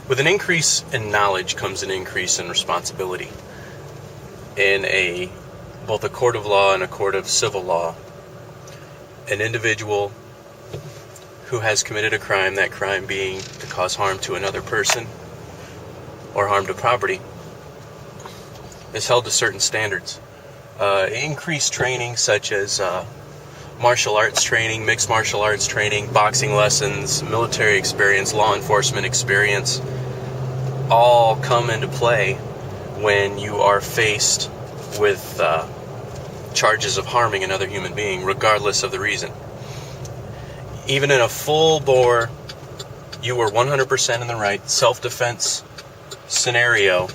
With an increase in knowledge comes an increase in responsibility. In both a court of law and a court of civil law, an individual who has committed a crime, that crime being to cause harm to another person or harm to property, is held to certain standards. Increased training such as martial arts training, mixed martial arts training, boxing lessons, military experience, law enforcement experience, all come into play when you are faced with charges of harming another human being, regardless of the reason. Even in a full-bore, you were 100% in the right, self-defense scenario,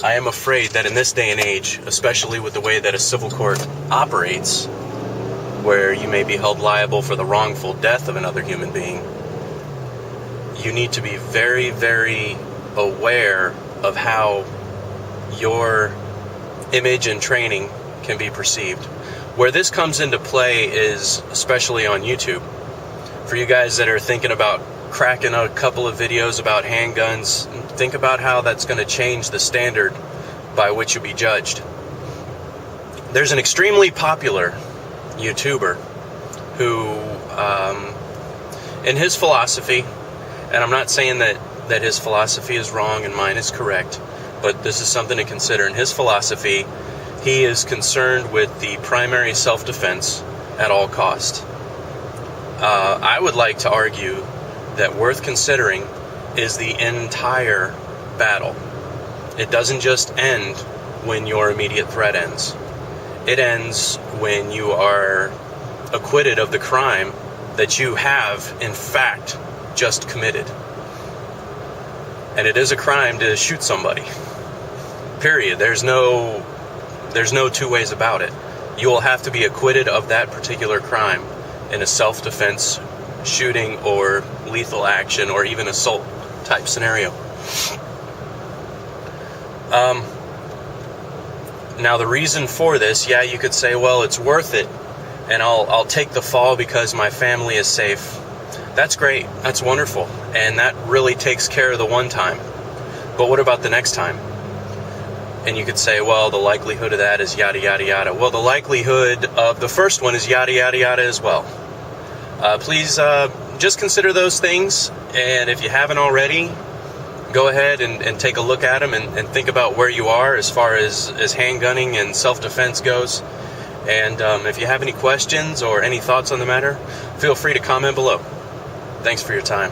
I am afraid that in this day and age, especially with the way that a civil court operates, where you may be held liable for the wrongful death of another human being, you need to be very, very aware of how your image and training can be perceived. Where this comes into play is especially on YouTube. For you guys that are thinking about cracking a couple of videos about handguns, think about how that's going to change the standard by which you'll be judged. There's an extremely popular YouTuber who, in his philosophy, and I'm not saying that his philosophy is wrong and mine is correct, but this is something to consider. In his philosophy, he is concerned with the primary self-defense at all cost. I would like to argue that worth considering is the entire battle. It doesn't just end when your immediate threat ends. It ends when you are acquitted of the crime that you have, in fact, just committed. And it is a crime to shoot somebody. Period. There's no two ways about it. You will have to be acquitted of that particular crime in a self-defense shooting or lethal action or even assault type scenario. Now the reason for this, yeah, you could say, well, it's worth it, and I'll take the fall because my family is safe. That's great. That's wonderful. And that really takes care of the one time. But what about the next time? And you could say, well, the likelihood of that is yada, yada, yada. Well, the likelihood of the first one is yada, yada, yada as well. Please just consider those things. And if you haven't already, go ahead and take a look at them and think about where you are as far as handgunning and self-defense goes. And if you have any questions or any thoughts on the matter, feel free to comment below. Thanks for your time.